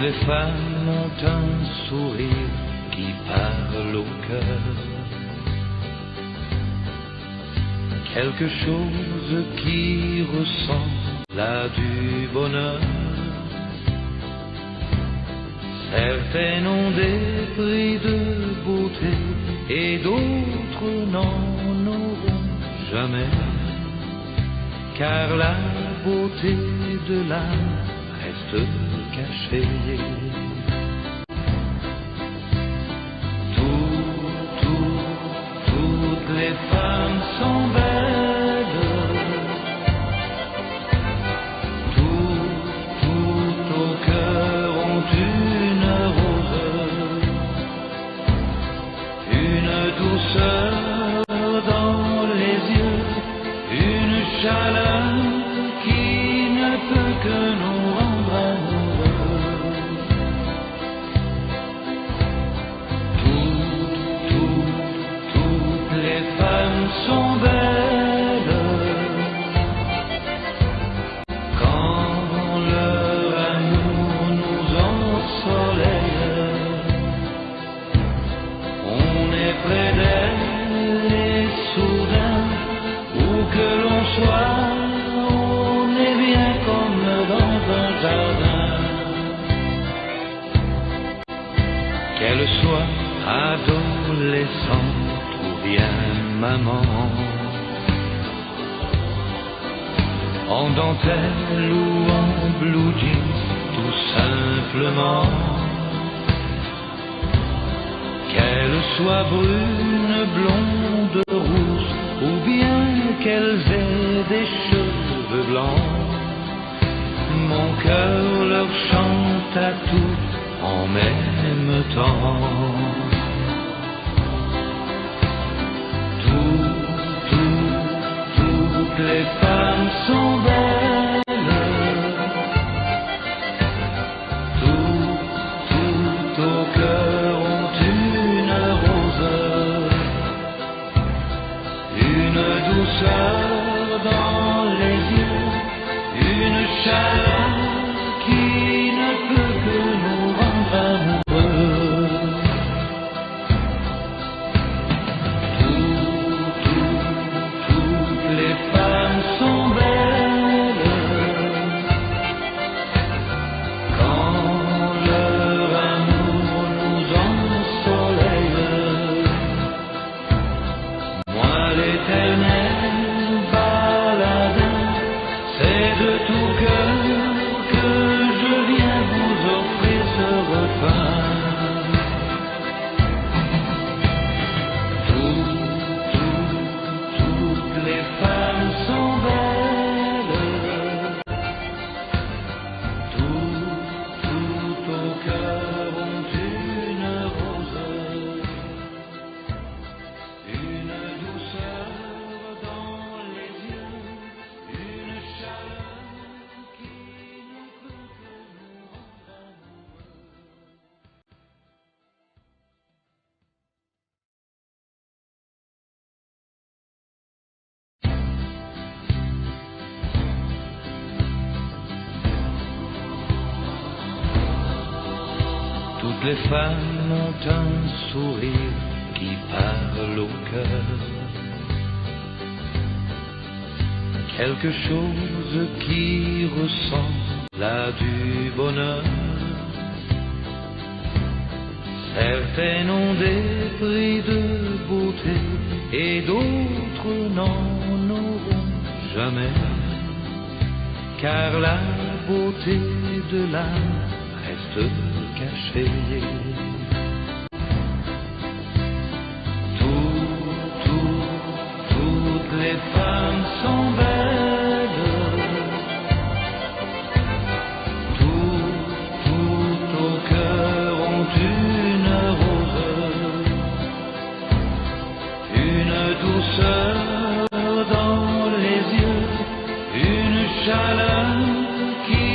Toutes les femmes ont un sourire qui parle au cœur, quelque chose qui ressemble à du bonheur. Certaines ont des prix de beauté et d'autres n'en auront jamais, car la beauté de l'âme reste cachée. Toutes les femmes sont belles, tout au cœur ont une rose, une douceur dans les yeux, une chaleur qui ne peut que nous rendre amoureux. Toutes les femmes sont belles quand leur amour nous ensoleille. On est près d'elles et soudain, où que l'on soit, on est bien comme dans un jardin. Qu'elle soit adolescente ou bien maman, en dentelle ou en blue jeans, tout simplement. Qu'elle soit brune, blonde, rouge, ou bien qu'elles aient des cheveux blancs, mon cœur leur chante à toutes en même temps. Toutes les femmes sont belles, tout au cœur ont une rose, une douceur dans les yeux, une chaleur qui ne peut que nous rendre amoureux. Toutes les femmes sont belles quand leur amour nous ensoleille. Moi l'éternel baladin, c'est de tout cœur que je viens vous offrir ce refrain. Toutes les femmes sont belles, tout au cœur ont une rose, une douceur dans les yeux, une chaleur qui ne peut que nous rendre amoureux. Toutes les femmes ont un sourire qui parle au cœur, quelque chose qui ressemble à du bonheur. Certaines ont des prix de beauté et d'autres n'en auront jamais, car la beauté de l'âme reste cachée. Toutes les femmes sont belles, tout au cœur ont une rose, une douceur dans les yeux, une chaleur qui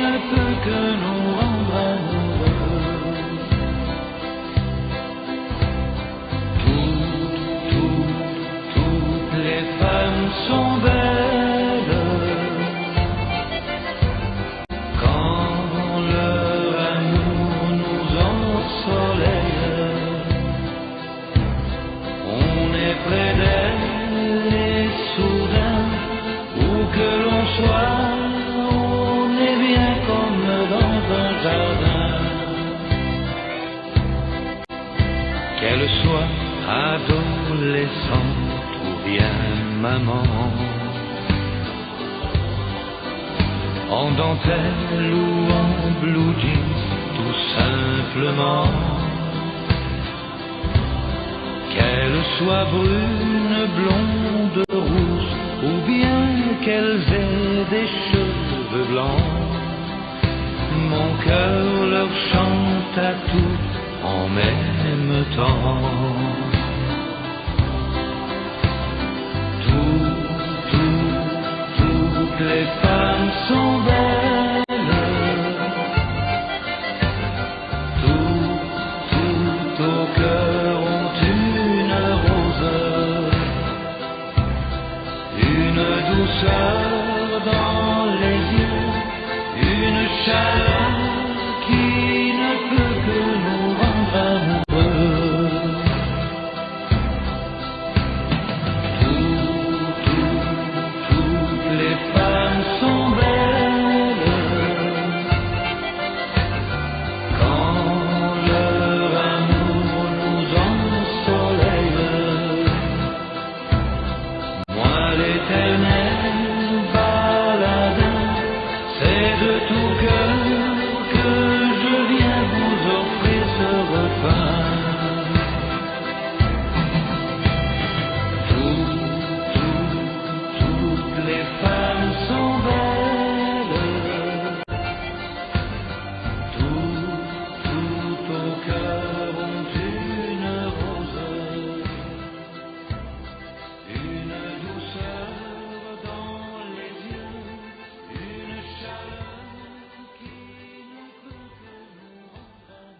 ne peut que nous rendre amoureux. Toutes les femmes sont belles quand leur amour soir adolescent ou bien maman, en dentelle ou en blue jeans, tout simplement. Qu'elles soient brunes, blondes, rousses, ou bien qu'elles aient des cheveux blancs, mon cœur leur chante à toutes en même temps. Toutes les femmes sont belles, tout au cœur ont une rose, une douceur dans les yeux, une chaleur qui ne peut que nous rendre amoureux. Toutes les femmes sont belles quand leur amour nous ensoleille. Moi l'éternel baladin, c'est de tout cœur que je viens vous offrir ce refrain. Toutes les femmes sont belles, tout au cœur ont une rose, une douceur dans les yeux, une chaleur qui ne peut que nous rendre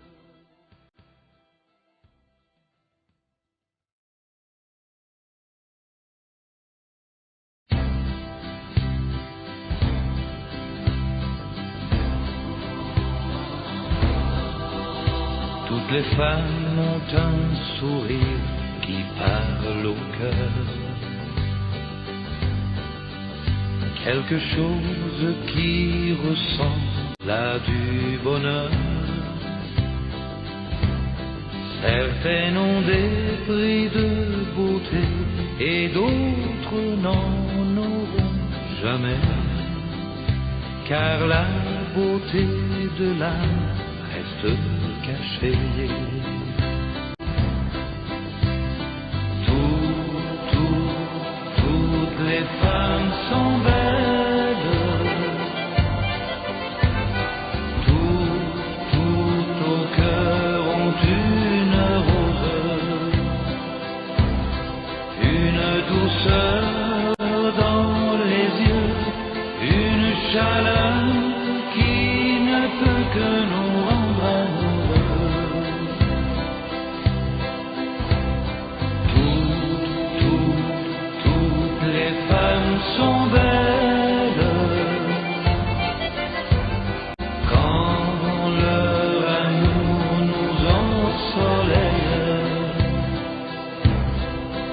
amoureux. Toutes les femmes ont un sourire qui parle au cœur, quelque chose qui ressemble à du bonheur. Certaines ont des prix de beauté et d'autres n'en auront jamais, car la beauté de l'âme reste cachée. Toutes les femmes sont belles, tout au cœur ont une rose, une douceur dans les yeux, une chaleur qui ne peut que nous rendre amoureux. Toutes les femmes sont belles quand leur amour nous ensoleille.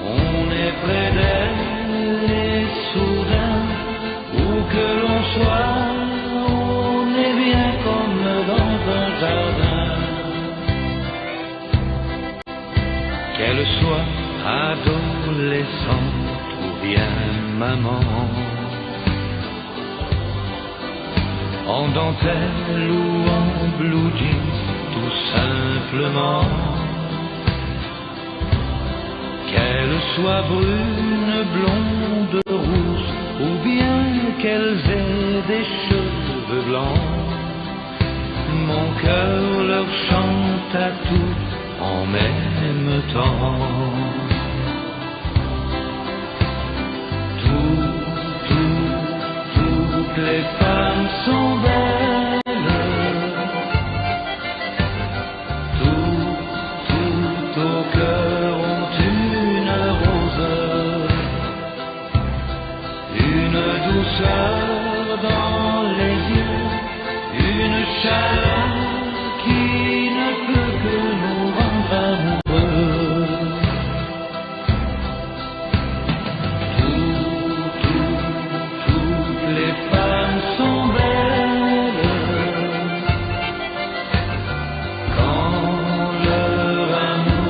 On est près d'elles et soudain, où que l'on soit, on est bien comme dans un jardin. Qu'elle soit adolescente ou bien maman, en dentelle ou en blue jeans, tout simplement. Qu'elle soit brune, blonde, rousse, ou bien qu'elles aient des cheveux blancs, mon cœur leur chante à toutes en même temps. Toutes les femmes sont belles, tout au cœur ont une rose, une douceur dans les yeux, une chaleur qui ne peut que nous rendre amoureux. Toutes les femmes sont belles quand leur amour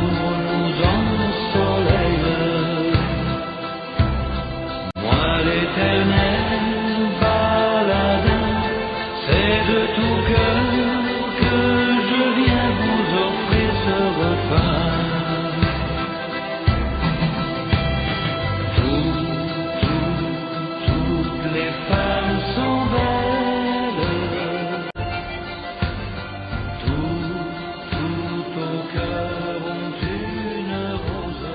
femmes sont belles, tout au cœur ont une rose,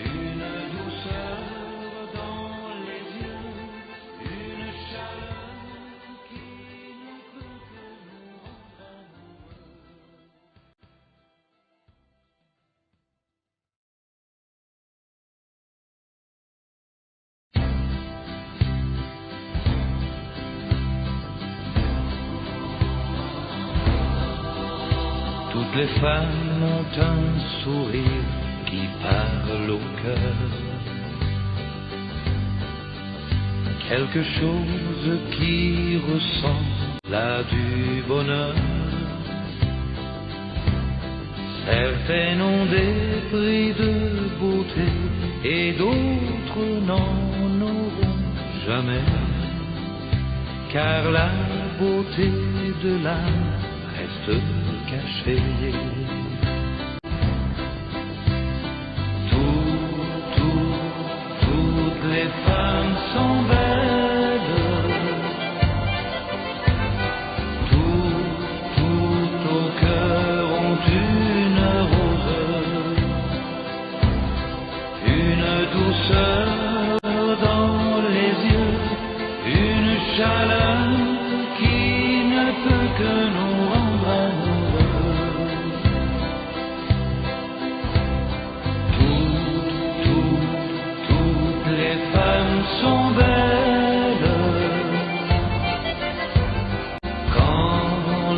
une douceur dans les yeux, une chaleur qui ne peut que nous rendre amoureux. Toutes les femmes ont un sourire qui parle au cœur, quelque chose qui ressemble à du bonheur. Certaines ont des prix de beauté et d'autres n'en auront jamais, car la beauté de l'âme reste cachée. Toutes les femmes sont belles, tout au cœur ont une rose, une douceur dans les yeux, une chaleur qui ne peut que nous rendre amoureux. Toutes les femmes sont belles quand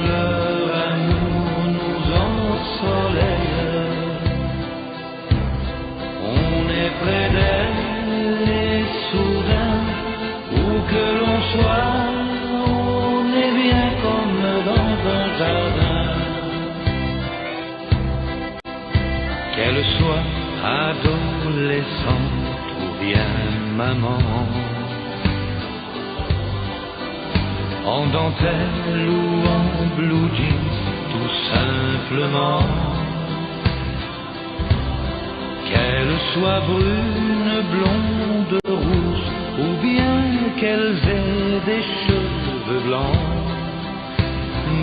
leur amour nous ensoleille. On est près d'elles et soudain, où que l'on soit, on est bien comme dans un jardin. Qu'elle soit adolescente ou bien maman, en dentelle ou en blue jeans, tout simplement. Qu'elle soit brune, blonde, rousse, ou bien qu'elles aient des cheveux blancs,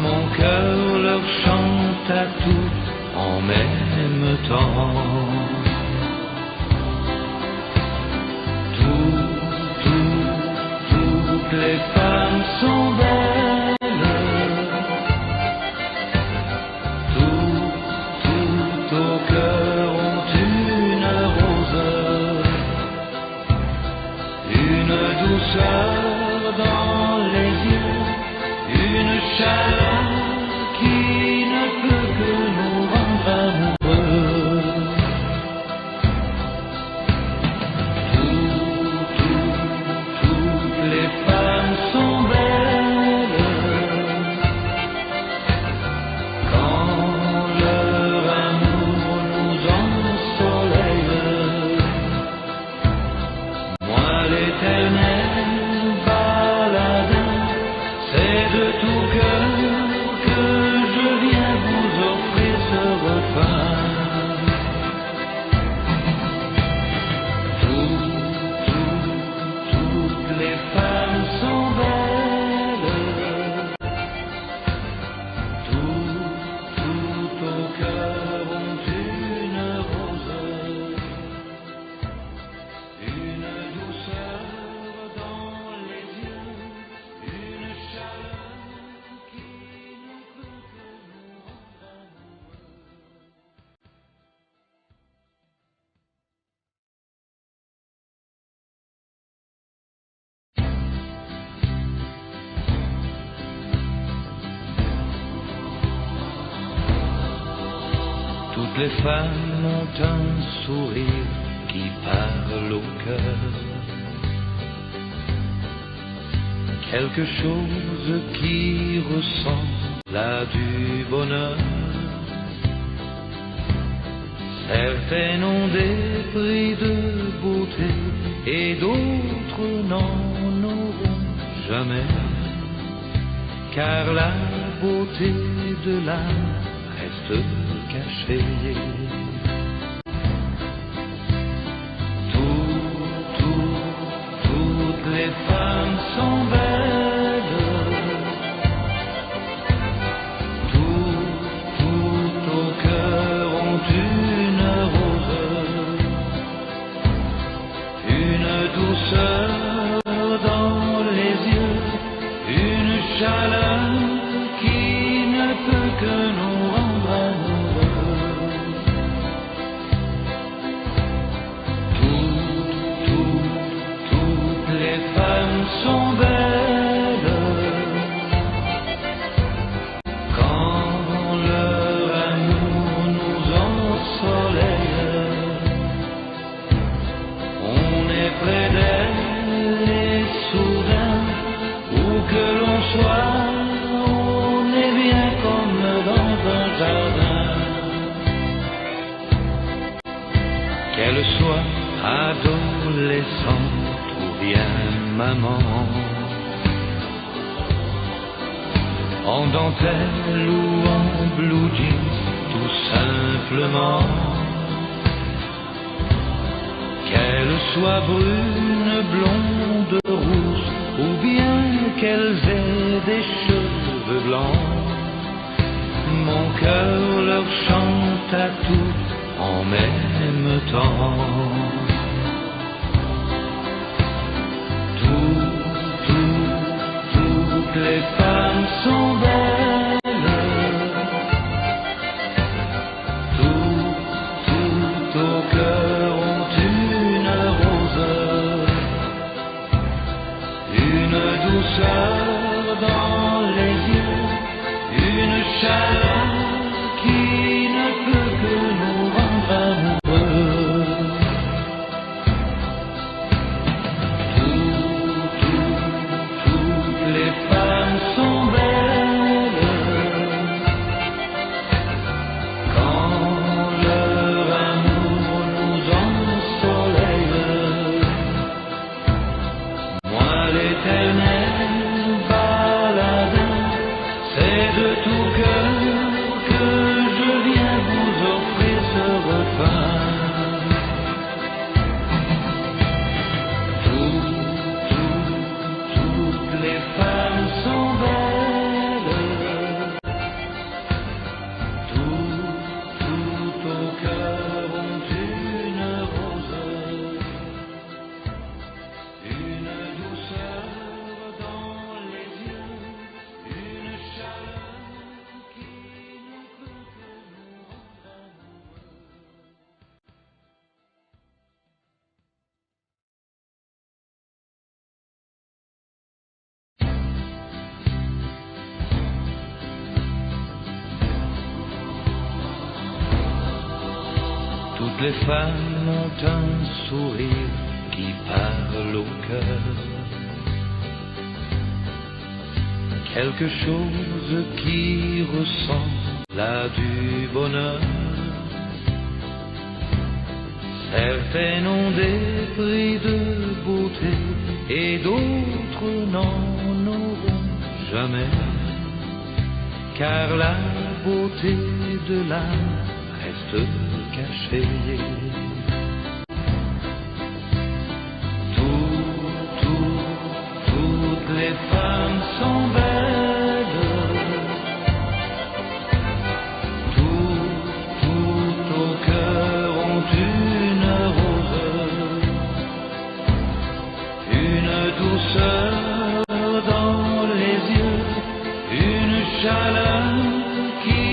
mon cœur leur chante à toutes en même temps. Toutes les femmes sont belles, tout au cœur ont une rose, une douceur dans les yeux, une chaleur qui ne peut que nous rendre amoureux. Toutes les femmes sont belles quand leur amour nous ensoleille. Moi l'éternel baladin, c'est de tout cœur que je viens vous offrir ce refrain. Toutes les femmes sont belles, tout au cœur ont une rose, une douceur dans les yeux, une chaleur qui ne peut que nous rendre amoureux. Toutes les femmes ont un sourire qui parle au cœur, quelque chose qui ressemble à du bonheur. Certaines ont des prix de beauté et d'autres n'en auront jamais, car la beauté de l'âme reste cachée. les femmes sont belles, tout au cœur ont une rose, une douceur dans les yeux, une chaleur qui ne peut que nous rendre amoureux. Toutes les femmes sont belles quand leur amour nous ensoleille. On est près d'elles et soudain, où que l'on soit, on est bien comme dans un jardin. Qu'elle soit adolescente ou bien maman, en dentelle ou en blue jeans, tout simplement. Qu'elle soit brune, blonde, rouge, ou bien qu'elles aient des cheveux blancs, mon cœur leur chante à toutes en même temps. Toutes les femmes sont belles, tout au cœur ont une rose, une douceur dans les yeux, une chaleur qui ne peut que nous rendre amoureux. Toutes les femmes sont belles quand leur amour nous ensoleille. Moi l'éternel baladin, c'est de tout cœur que je viens vous offrir ce refrain. Toutes les femmes sont belles, tout au cœur ont une rose, une douceur dans les yeux, une chaleur qui ne peut que nous rendre amoureux. Toutes les femmes ont un sourire qui parle au cœur, quelque chose qui ressemble à du bonheur. Certaines ont des prix de beauté et d'autres n'en auront jamais, car la beauté de l'âme reste cachée. Toutes les femmes sont belles, tout au cœur ont une rose, une douceur dans les yeux, une chaleur qui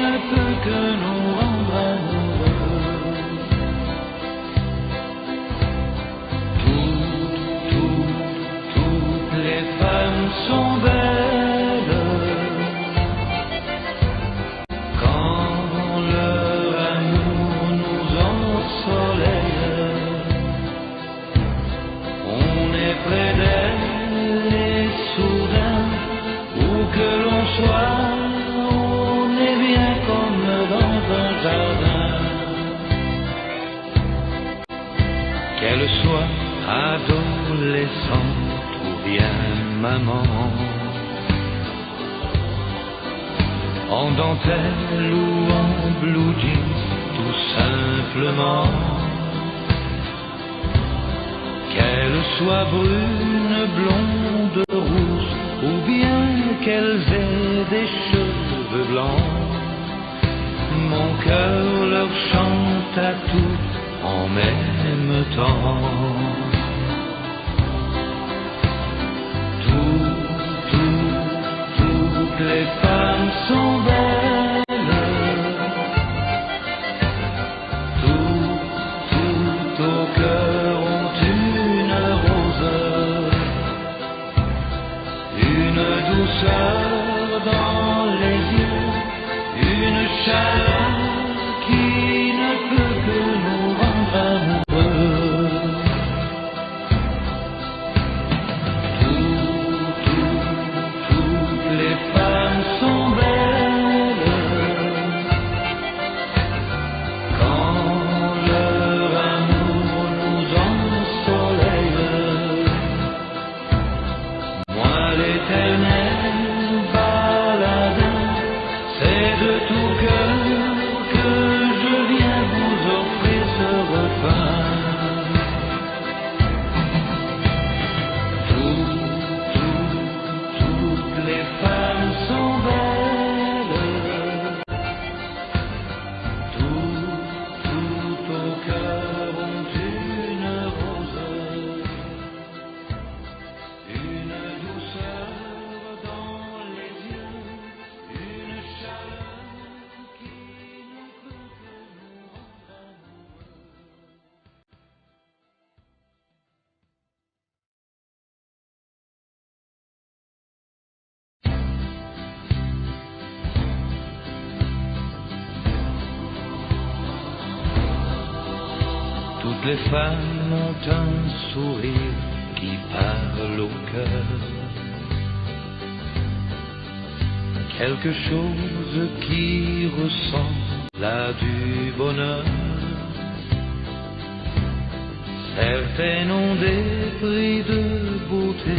ne peut que nous rendre amoureux. Toutes les femmes sont belles quand leur amour nous ensoleille. On est près d'elles et soudain, où que l'on soit, on est bien comme dans un jardin. Qu'elle soit adolescente ou bien maman, en dentelle ou en blue jeans, tout simplement. Qu'elle Qu'elles soient brunes, blondes, rousses, ou bien qu'elles aient des cheveux blancs, mon cœur leur chante à tout en même temps. Toutes les femmes sont belles, tout au cœur ont une rose, une douceur dans les yeux, une chaleur qui ne peut que nous rendre amoureux. Toutes les femmes sont belles quand leur amour nous ensoleille. Moi l'éternel baladin, c'est de tout cœur que je viens vous offrir ce refrain. Toutes les femmes sont belles, tout au cœur ont une rose, une douceur dans les yeux, une chaleur qui ne peut que nous rendre amoureux. Toutes les femmes ont un sourire qui parle au cœur, quelque chose qui ressemble à du bonheur. Certaines ont des prix de beauté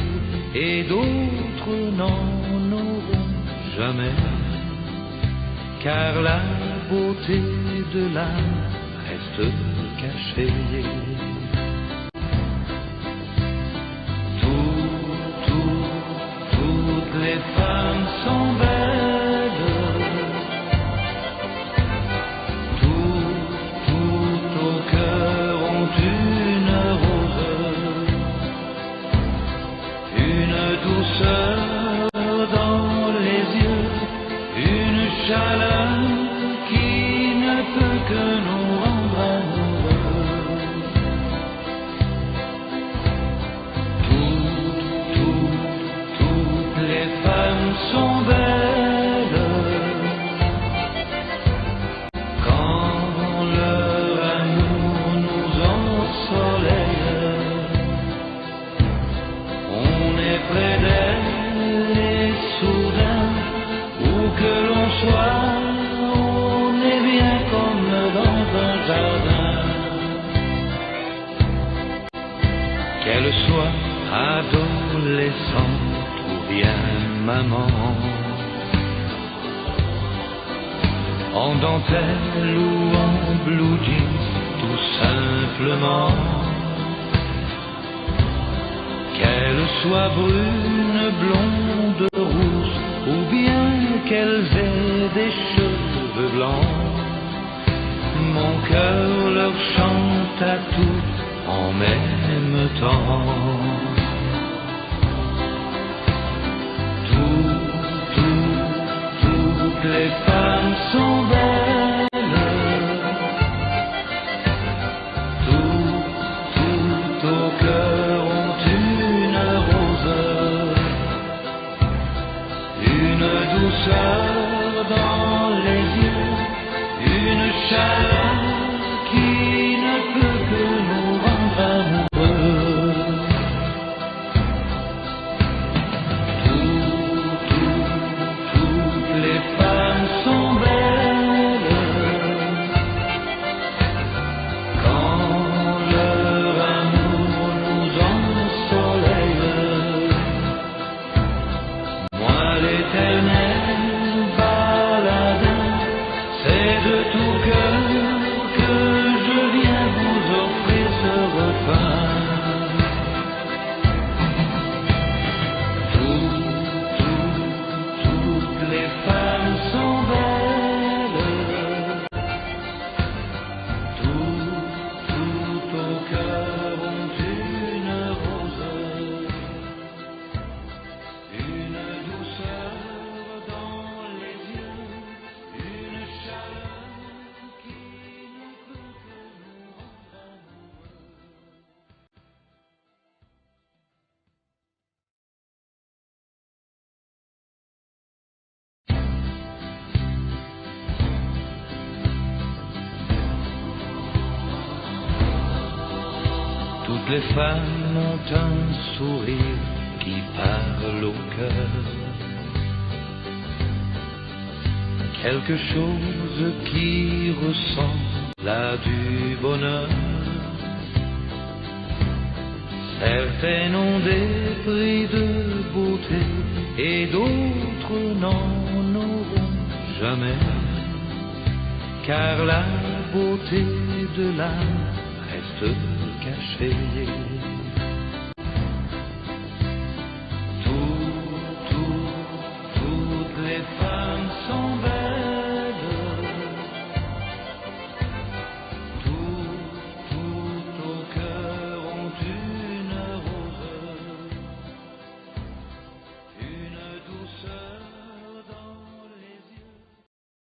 et d'autres n'en auront jamais, car la beauté de l'âme reste cachée. Toutes les femmes sont belles, tout au cœur ont une rose, une douceur dans les yeux, une chaleur qui ne peut que nous rendre amoureux. Toutes les femmes sont belles quand leur amour nous ensoleille. On est près d'elles et soudain, où que l'on soit, on est bien comme dans un jardin. Qu'elle soit adolescente ou bien maman, en dentelle ou en blue jeans, tout simplement. Qu'elle soit brune, blonde, rousse, ou bien qu'elles aient des cheveux blancs, mon cœur leur chante à tout en même temps. Toutes les femmes sont belles, tout au cœur ont une rose, une douceur dans les yeux, une chaleur qui ne peut que nous rendre amoureux. Toutes les femmes ont un sourire qui parle au cœur. Quelque chose qui ressemble à du bonheur. Certaines ont des prix de beauté et d'autres n'en auront jamais. Car la beauté de l'âme reste cachée.